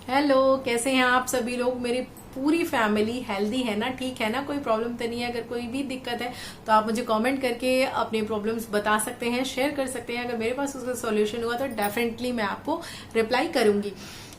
Hello, कैसे हैं आप सभी लोग। मेरी पूरी फैमिली हेल्दी है ना, ठीक है ना, कोई प्रॉब्लम तो नहीं है। अगर कोई भी दिक्कत है तो आप मुझे कमेंट करके अपने प्रॉब्लम्स बता सकते हैं, शेयर कर सकते हैं। अगर मेरे पास उसका सॉल्यूशन हुआ तो डेफिनेटली मैं आपको रिप्लाई करूंगी।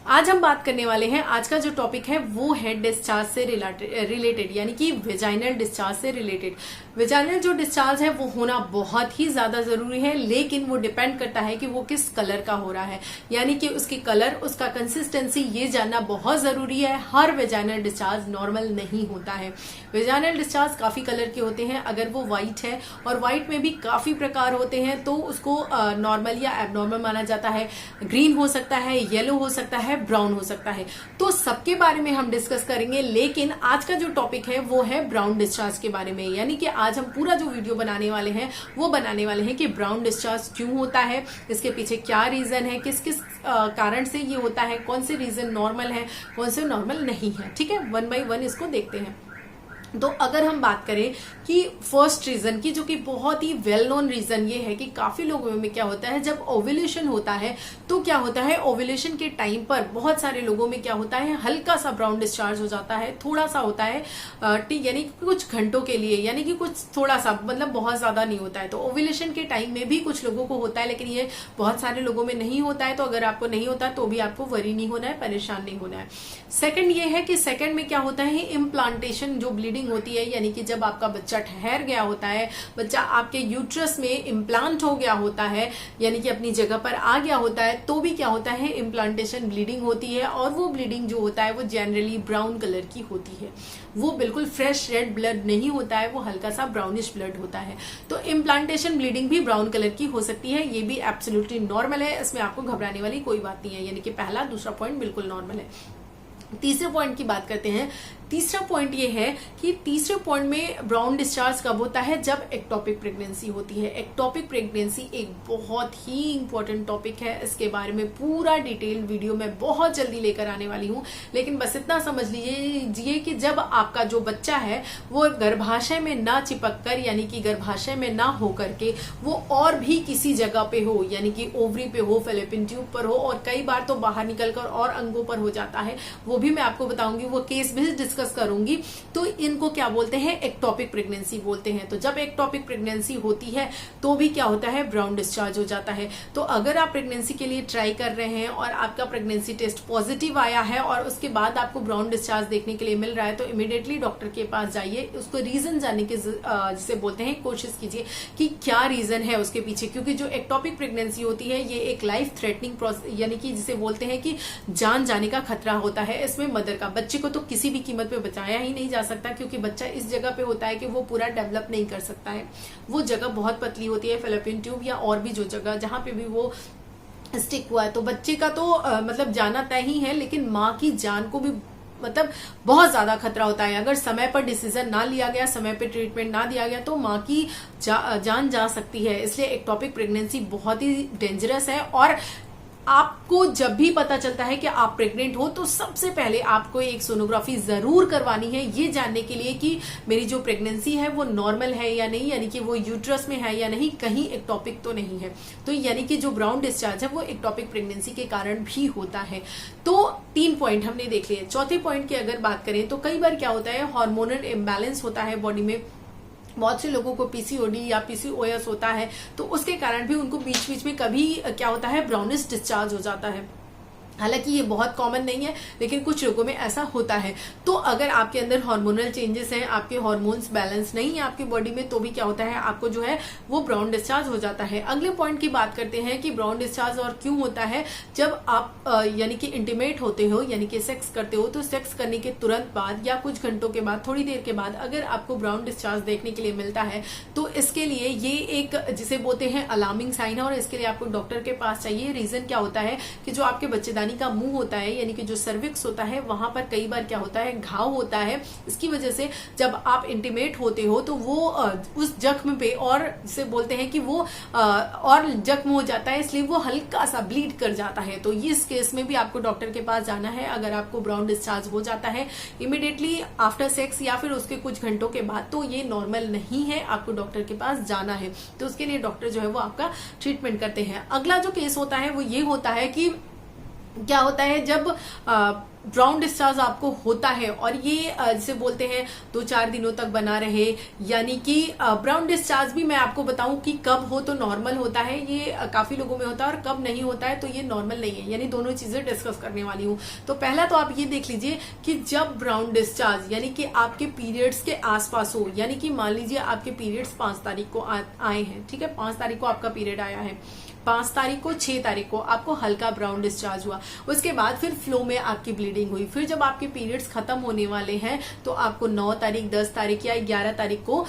आज हम बात करने वाले हैं, आज का जो टॉपिक है वो है डिस्चार्ज से रिलेटेड, यानी कि वेजाइनल डिस्चार्ज से रिलेटेड। वेजाइनल जो डिस्चार्ज है वो होना बहुत ही ज्यादा जरूरी है, लेकिन वो डिपेंड करता है कि वो किस कलर का हो रहा है, यानी कि उसकी कलर, उसका कंसिस्टेंसी, ये जानना बहुत जरूरी है। हर वेजाइनल डिस्चार्ज नॉर्मल नहीं होता है। वेजाइनल डिस्चार्ज काफी कलर के होते हैं। अगर वो व्हाइट है, और व्हाइट में भी काफी प्रकार होते हैं, तो उसको नॉर्मल या एबनॉर्मल माना जाता है। ग्रीन हो सकता है, येलो हो सकता है, ब्राउन हो सकता है। तो सबके बारे में हम डिस्कस करेंगे, लेकिन आज का जो टॉपिक है वो है ब्राउन डिस्चार्ज के बारे में। यानी कि आज हम पूरा जो वीडियो बनाने वाले हैं वो बनाने वाले हैं कि ब्राउन डिस्चार्ज क्यों होता है, इसके पीछे क्या रीजन है, किस किस कारण से ये होता है, कौन से रीजन नॉर्मल है, कौन से नॉर्मल नहीं है। ठीक है, वन बाय वन इसको देखते हैं। तो अगर हम बात करें कि फर्स्ट रीजन की, जो कि बहुत ही वेल नोन रीजन ये है कि काफी लोगों में क्या होता है, जब ओव्यूलेशन होता है तो क्या होता है, ओव्यूलेशन के टाइम पर बहुत सारे लोगों में क्या होता है, हल्का सा ब्राउन डिस्चार्ज हो जाता है, थोड़ा सा होता है, यानी कि कुछ घंटों के लिए, यानी कि कुछ थोड़ा सा, मतलब बहुत ज्यादा नहीं होता है। तो ओव्यूलेशन के टाइम में भी कुछ लोगों को होता है, लेकिन ये बहुत सारे लोगों में नहीं होता है। तो अगर आपको नहीं होता तो भी आपको वरी नहीं होना है, परेशान नहीं होना है। सेकंड ये है कि सेकंड में क्या होता है, इम्प्लांटेशन जो ब्लीडिंग होती है, यानी कि जब आपका बच्चा ठहर गया होता है, बच्चा आपके यूट्रस में इम्प्लांट हो गया होता है, यानी कि अपनी जगह पर आ गया होता है, तो भी क्या होता है, इम्प्लांटेशन ब्लीडिंग होती है। और वो ब्लीडिंग जो होता है वो जनरली ब्राउन कलर की होती है। वो बिल्कुल फ्रेश रेड ब्लड नहीं होता है, वो हल्का सा ब्राउनिश ब्लड होता है। तो इम्प्लांटेशन ब्लीडिंग भी ब्राउन कलर की हो सकती है, ये भी एब्सोल्युटली नॉर्मल है, इसमें आपको घबराने वाली कोई बात नहीं है। यानी कि पहला दूसरा पॉइंट बिल्कुल नॉर्मल है। तीसरे पॉइंट की बात करते हैं। तीसरा पॉइंट ये है कि तीसरे पॉइंट में ब्राउन डिस्चार्ज कब होता है, जब एक्टोपिक प्रेगनेंसी होती है। एक्टोपिक प्रेगनेंसी एक बहुत ही इंपॉर्टेंट टॉपिक है, इसके बारे में पूरा डिटेल्ड वीडियो मैं बहुत जल्दी लेकर आने वाली हूं। लेकिन बस इतना समझ लीजिए कि जब आपका जो बच्चा है वो गर्भाशय में ना चिपक कर, यानी कि गर्भाशय में ना होकर के वो और भी किसी जगह पे हो, यानी कि ओवरी पे हो, फेलोपियन ट्यूब पर हो, और कई बार तो बाहर निकलकर और अंगों पर हो जाता है, वो भी मैं आपको बताऊंगी, वो केस भी डिस्कस करूंगी। तो इनको क्या बोलते हैं, एक्टोपिक प्रेगनेंसी बोलते हैं। तो जब एक्टोपिक प्रेगनेंसी होती है तो भी क्या होता है, ब्राउन डिस्चार्ज हो जाता है। तो अगर आप प्रेगनेंसी के लिए ट्राई कर रहे हैं और आपका प्रेगनेंसी टेस्ट पॉजिटिव आया है और उसके बाद आपको ब्राउन डिस्चार्ज देखने के लिए मिल रहा है, तो इमीडिएटली डॉक्टर के पास जाइए, उसको रीजन जानने की जिसे बोलते हैं कोशिश कीजिए कि क्या रीजन है उसके पीछे। क्योंकि जो एक्टोपिक प्रेगनेंसी होती है ये एक लाइफ थ्रेटनिंग प्रोसेस, यानी कि जिसे बोलते हैं कि जान जाने का खतरा होता है। इसमें मदर का, बच्चे को तो किसी भी कीमत पे बचाया ही नहीं जा सकता, क्योंकि बच्चा इस जगह पे होता है कि वो पूरा डेवलप नहीं कर सकता है। वो जगह बहुत पतली होती है, फेलोपियन ट्यूब या और भी जो जगह जहां पे भी वो स्टिक हुआ है। तो बच्चे का तो मतलब जाना तय ही है, लेकिन माँ की जान को भी मतलब बहुत ज्यादा खतरा होता है। अगर समय पर डिसीजन ना लिया गया, समय पर ट्रीटमेंट ना दिया गया, तो माँ की जान जा सकती है। इसलिए एक्टोपिक प्रेगनेंसी बहुत ही डेंजरस है। और आपको जब भी पता चलता है कि आप प्रेग्नेंट हो, तो सबसे पहले आपको एक सोनोग्राफी जरूर करवानी है, ये जानने के लिए कि मेरी जो प्रेगनेंसी है वो नॉर्मल है या नहीं, यानी कि वो यूट्रस में है या नहीं, कहीं एक्टोपिक तो नहीं है। तो यानी कि जो ब्राउन डिस्चार्ज है वो एक्टोपिक प्रेगनेंसी के कारण भी होता है। तो 3 पॉइंट हमने देख लिए। चौथे पॉइंट की अगर बात करें तो कई बार क्या होता है, हार्मोनल इम्बैलेंस होता है बॉडी में। बहुत से लोगों को पीसीओडी या पीसीओएस होता है, तो उसके कारण भी उनको बीच बीच में कभी क्या होता है, ब्राउनिश डिस्चार्ज हो जाता है। हालांकि ये बहुत कॉमन नहीं है, लेकिन कुछ लोगों में ऐसा होता है। तो अगर आपके अंदर हार्मोनल चेंजेस हैं, आपके हार्मोन्स बैलेंस नहीं है आपकी बॉडी में, तो भी क्या होता है, आपको जो है वो ब्राउन डिस्चार्ज हो जाता है। अगले पॉइंट की बात करते हैं कि ब्राउन डिस्चार्ज और क्यों होता है। जब आप यानी कि इंटीमेट होते हो, यानी कि सेक्स करते हो, तो सेक्स करने के तुरंत बाद या कुछ घंटों के बाद, थोड़ी देर के बाद अगर आपको ब्राउन डिस्चार्ज देखने के लिए मिलता है, तो इसके लिए ये एक जिसे बोलते हैं अलार्मिंग साइन है, और इसके लिए आपको डॉक्टर के पास चाहिए। रीजन क्या होता है कि जो आपके बच्चेदानी का मुंह होता है, यानी कि जो सर्विक्स होता है, वहां पर कई बार क्या होता है, घाव होता है। इसकी वजह से जब आप इंटीमेट होते हो तो वो उस जख्म पे, और जिसे बोलते हैं कि वो और जख्म हो जाता है, इसलिए वो हल्का सा ब्लीड कर जाता है। तो इस केस में भी आपको डॉक्टर के पास जाना है। अगर आपको ब्राउन डिस्चार्ज हो जाता है इमीडिएटली आफ्टर सेक्स या फिर उसके कुछ घंटों के बाद, तो ये नॉर्मल नहीं है, आपको डॉक्टर के पास जाना है। तो उसके लिए डॉक्टर जो है वो आपका ट्रीटमेंट करते हैं। अगला जो केस होता है वो ये होता है कि क्या होता है जब ब्राउन डिस्चार्ज आपको होता है और ये जिसे बोलते हैं 2-4 दिनों तक बना रहे, यानी कि ब्राउन डिस्चार्ज भी मैं आपको बताऊं कि कब हो तो नॉर्मल होता है, ये काफी लोगों में होता है, और कब नहीं होता है तो ये नॉर्मल नहीं है, यानी दोनों चीजें डिस्कस करने वाली हूं। तो पहला तो आप ये देख लीजिए कि जब ब्राउन डिस्चार्ज यानी कि आपके पीरियड्स के आसपास हो, यानी कि मान लीजिए आपके पीरियड्स 5 तारीख को आए हैं, ठीक है, 5 तारीख को आपका पीरियड आया है, 5 तारीख को 6 तारीख को आपको हल्का ब्राउन डिस्चार्ज हुआ, उसके बाद फिर फ्लो में आपकी ब्लीडिंग हुई, फिर जब आपके पीरियड्स खत्म होने वाले हैं तो आपको 9 तारीख 10 तारीख या 11 तारीख को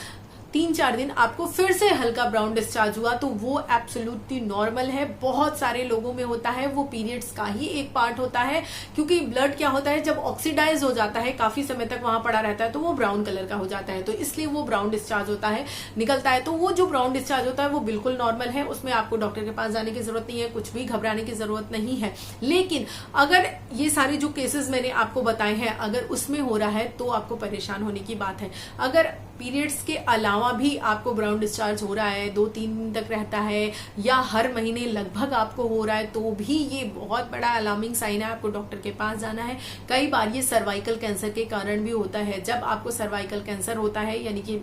3-4 दिन आपको फिर से हल्का ब्राउन डिस्चार्ज हुआ, तो वो एब्सोल्युटली नॉर्मल है। बहुत सारे लोगों में होता है, वो पीरियड्स का ही एक पार्ट होता है, क्योंकि ब्लड क्या होता है जब ऑक्सीडाइज हो जाता है, काफी समय तक वहां पड़ा रहता है, तो वो ब्राउन कलर का हो जाता है, तो इसलिए वो ब्राउन डिस्चार्ज होता है, निकलता है। तो वो जो ब्राउन डिस्चार्ज होता है वो बिल्कुल नॉर्मल है, उसमें आपको डॉक्टर के पास जाने की जरूरत नहीं है, कुछ भी घबराने की जरूरत नहीं है। लेकिन अगर ये सारे जो केसेस मैंने आपको बताए हैं अगर उसमें हो रहा है तो आपको परेशान होने की बात है। अगर पीरियड्स के अलावा भी आपको ब्राउन डिस्चार्ज हो रहा है, 2-3 दिन तक रहता है, या हर महीने लगभग आपको हो रहा है, तो भी ये बहुत बड़ा अलार्मिंग साइन है, आपको डॉक्टर के पास जाना है। कई बार ये सर्वाइकल कैंसर के कारण भी होता है। जब आपको सर्वाइकल कैंसर होता है, यानी कि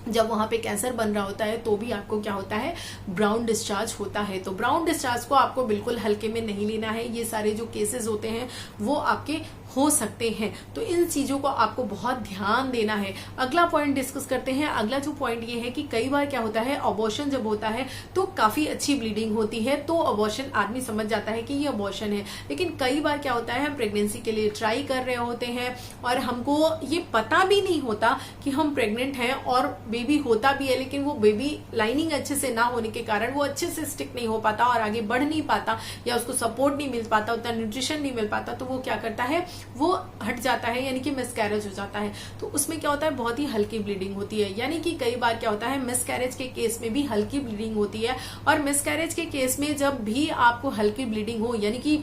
जब वहां पे कैंसर बन रहा होता है, तो भी आपको क्या होता है, ब्राउन डिस्चार्ज होता है। तो ब्राउन डिस्चार्ज को आपको बिल्कुल हल्के में नहीं लेना है। ये सारे जो केसेस होते हैं वो आपके हो सकते हैं, तो इन चीजों को आपको बहुत ध्यान देना है। अगला पॉइंट डिस्कस करते हैं। अगला जो पॉइंट ये है कि कई बार क्या होता है, अबॉर्शन जब होता है तो काफी अच्छी ब्लीडिंग होती है, तो अबॉर्शन आदमी समझ जाता है कि ये अबॉर्शन है। लेकिन कई बार क्या होता है, हम प्रेगनेंसी के लिए ट्राई कर रहे होते हैं और हमको ये पता भी नहीं होता कि हम प्रेग्नेंट हैं, और बेबी होता भी है, लेकिन वो बेबी लाइनिंग अच्छे से ना होने के कारण वो अच्छे से स्टिक नहीं हो पाता और आगे बढ़ नहीं पाता, या उसको सपोर्ट नहीं मिल पाता, उतना न्यूट्रिशन नहीं मिल पाता, तो वो क्या करता है, वो हट जाता है, यानी कि मिसकैरेज हो जाता है। तो उसमें क्या होता है, बहुत ही हल्की ब्लीडिंग होती है। यानी कि कई बार क्या होता है, मिसकैरेज के केस में भी हल्की ब्लीडिंग होती है, और मिसकैरेज के केस में जब भी आपको हल्की ब्लीडिंग हो, यानी कि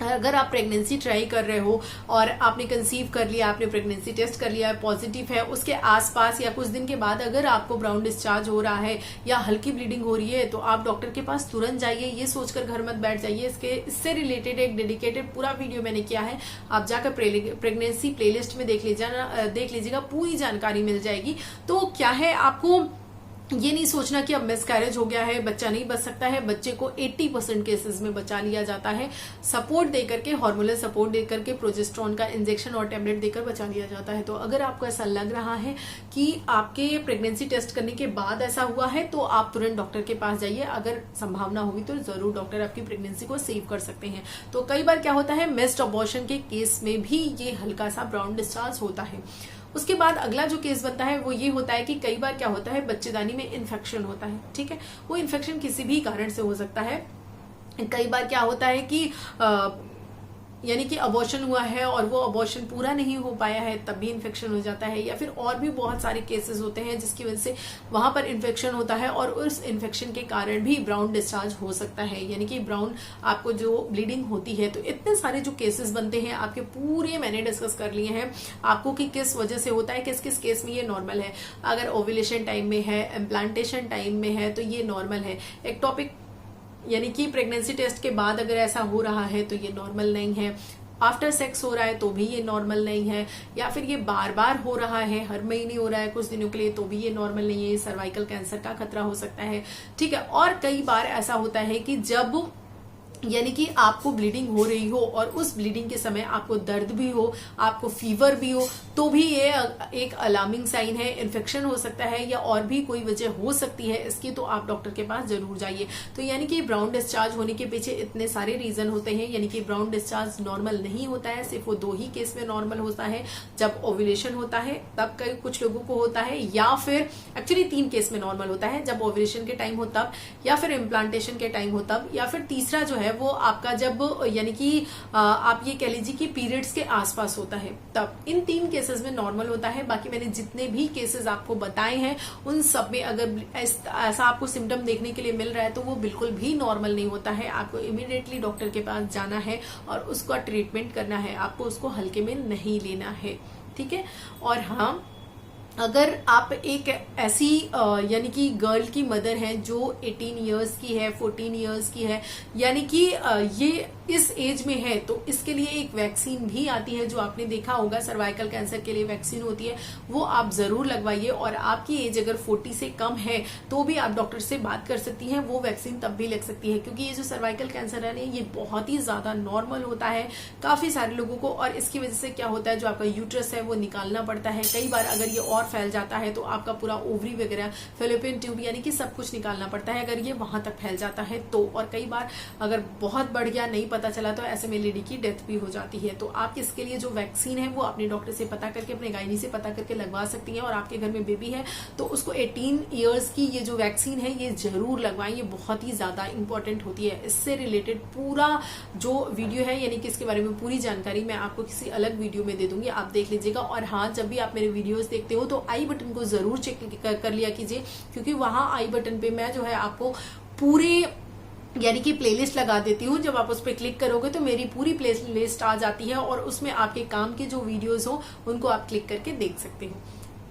अगर आप प्रेगनेंसी ट्राई कर रहे हो और आपने कंसीव कर लिया, आपने प्रेगनेंसी टेस्ट कर लिया है, पॉजिटिव है, उसके आसपास या कुछ दिन के बाद अगर आपको ब्राउन डिस्चार्ज हो रहा है या हल्की ब्लीडिंग हो रही है, तो आप डॉक्टर के पास तुरंत जाइए। ये सोचकर घर मत बैठ जाइए। इससे रिलेटेड एक डेडिकेटेड पूरा वीडियो मैंने किया है, आप जाकर प्रेगनेंसी प्लेलिस्ट में देख लीजिएगा, पूरी जानकारी मिल जाएगी। तो क्या है, आपको ये नहीं सोचना कि अब मिसकैरेज हो गया है, बच्चा नहीं बच सकता है। बच्चे को 80% केसेस में बचा लिया जाता है, सपोर्ट देकर के, हार्मोनल सपोर्ट देकर के, प्रोजेस्टेरोन का इंजेक्शन और टेबलेट देकर बचा लिया जाता है। तो अगर आपको ऐसा लग रहा है कि आपके प्रेगनेंसी टेस्ट करने के बाद ऐसा हुआ है, तो आप तुरंत डॉक्टर के पास जाइए। अगर संभावना होगी तो जरूर डॉक्टर आपकी प्रेगनेंसी को सेव कर सकते हैं। तो कई बार क्या होता है, मिस्ड अबॉर्शन के केस में भी ये हल्का सा ब्राउन डिस्चार्ज होता है। उसके बाद अगला जो केस बनता है वो ये होता है कि कई बार क्या होता है, बच्चेदानी में इन्फेक्शन होता है, ठीक है, वो इन्फेक्शन किसी भी कारण से हो सकता है। कई बार क्या होता है कि यानी कि अबॉर्शन हुआ है और वो अबॉर्शन पूरा नहीं हो पाया है, तब भी इन्फेक्शन हो जाता है, या फिर और भी बहुत सारे केसेस होते हैं जिसकी वजह से वहां पर इन्फेक्शन होता है और उस इन्फेक्शन के कारण भी ब्राउन डिस्चार्ज हो सकता है, यानी कि ब्राउन आपको जो ब्लीडिंग होती है। तो इतने सारे जो केसेस बनते हैं आपके पूरे मैंने डिस्कस कर लिए हैं आपको कि किस वजह से होता है, किस किस केस में ये नॉर्मल है। अगर ओव्यूलेशन टाइम में है, इम्प्लांटेशन टाइम में है, तो ये नॉर्मल है। एक टॉपिक यानी कि प्रेगनेंसी टेस्ट के बाद अगर ऐसा हो रहा है तो ये नॉर्मल नहीं है। आफ्टर सेक्स हो रहा है तो भी ये नॉर्मल नहीं है, या फिर ये बार बार हो रहा है, हर महीने हो रहा है कुछ दिनों के लिए, तो भी ये नॉर्मल नहीं है। ये सर्वाइकल कैंसर का खतरा हो सकता है, ठीक है। और कई बार ऐसा होता है कि जब यानी कि आपको ब्लीडिंग हो रही हो और उस ब्लीडिंग के समय आपको दर्द भी हो, आपको फीवर भी हो, तो भी ये एक अलार्मिंग साइन है। इन्फेक्शन हो सकता है या और भी कोई वजह हो सकती है इसकी, तो आप डॉक्टर के पास जरूर जाइए। तो यानी कि ब्राउन डिस्चार्ज होने के पीछे इतने सारे रीजन होते हैं। यानी कि ब्राउन डिस्चार्ज नॉर्मल नहीं होता है, सिर्फ वो 2 ही केस में नॉर्मल होता है, जब ओव्यूलेशन होता है तब कुछ लोगों को होता है, या फिर एक्चुअली 3 केस में नॉर्मल होता है, जब ओव्यूलेशन के टाइम हो तब, या फिर इम्प्लांटेशन के टाइम हो तब, या फिर तीसरा जो है वो आपका जब यानी कि आप ये कह लीजिए कि पीरियड्स के आसपास होता है तब। इन 3 केसेस में नॉर्मल होता है। बाकी मैंने जितने भी केसेस आपको बताए हैं उन सब में अगर ऐसा आपको सिम्टम देखने के लिए मिल रहा है तो वो बिल्कुल भी नॉर्मल नहीं होता है। आपको इमीडिएटली डॉक्टर के पास जाना है और उसका ट्रीटमेंट करना है, आपको उसको हल्के में नहीं लेना है, ठीक है। और हाँ, अगर आप एक ऐसी यानी कि गर्ल की मदर हैं जो 18 इयर्स की है, 14 इयर्स की है, यानी कि ये इस एज में है तो इसके लिए एक वैक्सीन भी आती है, जो आपने देखा होगा सर्वाइकल कैंसर के लिए वैक्सीन होती है, वो आप जरूर लगवाइए। और आपकी एज अगर 40 से कम है तो भी आप डॉक्टर से बात कर सकती हैं, वो वैक्सीन तब भी लग सकती है, क्योंकि ये जो सर्वाइकल कैंसर है ये बहुत ही ज्यादा नॉर्मल होता है काफी सारे लोगों को। और इसकी वजह से क्या होता है, जो आपका यूट्रस है वो निकालना पड़ता है। कई बार अगर ये और फैल जाता है तो आपका पूरा ओवरी वगैरह, फेलोपियन ट्यूब, यानी कि सब कुछ निकालना पड़ता है अगर ये वहां तक फैल जाता है तो। और कई बार अगर बहुत बढ़ गया, नहीं पता चला, तो ऐसे में लेडी की डेथ भी हो जाती है। तो आप इसके लिए जो वैक्सीन है वो अपने डॉक्टर से पता करके, अपने गायनी से पता करके लगवा सकती हैं। और आपके घर में बेबी है तो उसको 18 ईयर्स की ये जो वैक्सीन है ये जरूर लगवाएं, ये बहुत ही ज्यादा इंपॉर्टेंट होती है। इससे रिलेटेड पूरा जो वीडियो है, यानी कि इसके बारे में पूरी जानकारी मैं आपको किसी अलग वीडियो में दे दूंगी, आप देख लीजिएगा। और हाँ, जब भी आप मेरे वीडियोस देखते हो तो आई बटन को जरूर चेक कर लिया कीजिए, क्योंकि वहां आई बटन पे मैं जो है आपको पूरे यानी कि प्लेलिस्ट लगा देती हूँ। जब आप उस पर क्लिक करोगे तो मेरी पूरी प्लेलिस्ट आ जाती है और उसमें आपके काम के जो वीडियोस हो उनको आप क्लिक करके देख सकते हो।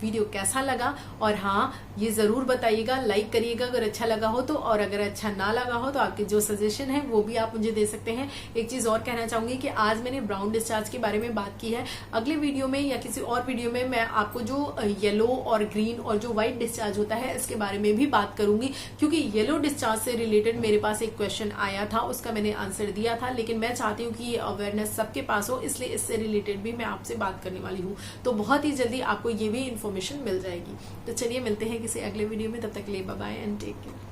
वीडियो कैसा लगा, और हाँ ये जरूर बताइएगा, लाइक करिएगा अगर अच्छा लगा हो तो, और अगर अच्छा ना लगा हो तो आपके जो सजेशन है वो भी आप मुझे दे सकते हैं। एक चीज और कहना चाहूंगी कि आज मैंने ब्राउन डिस्चार्ज के बारे में बात की है, अगले वीडियो में या किसी और वीडियो में मैं आपको जो येलो और ग्रीन और जो व्हाइट डिस्चार्ज होता है इसके बारे में भी बात करूंगी, क्योंकि येलो डिस्चार्ज से रिलेटेड मेरे पास एक क्वेश्चन आया था, उसका मैंने आंसर दिया था, लेकिन मैं चाहती हूँ कि ये अवेयरनेस सबके पास हो, इसलिए इससे रिलेटेड भी मैं आपसे बात करने वाली हूँ। तो बहुत ही जल्दी आपको ये भी इन्फॉर्मेशन मिल जाएगी। तो चलिए मिलते हैं किसी अगले वीडियो में, तब तक के लिए bye bye and take care.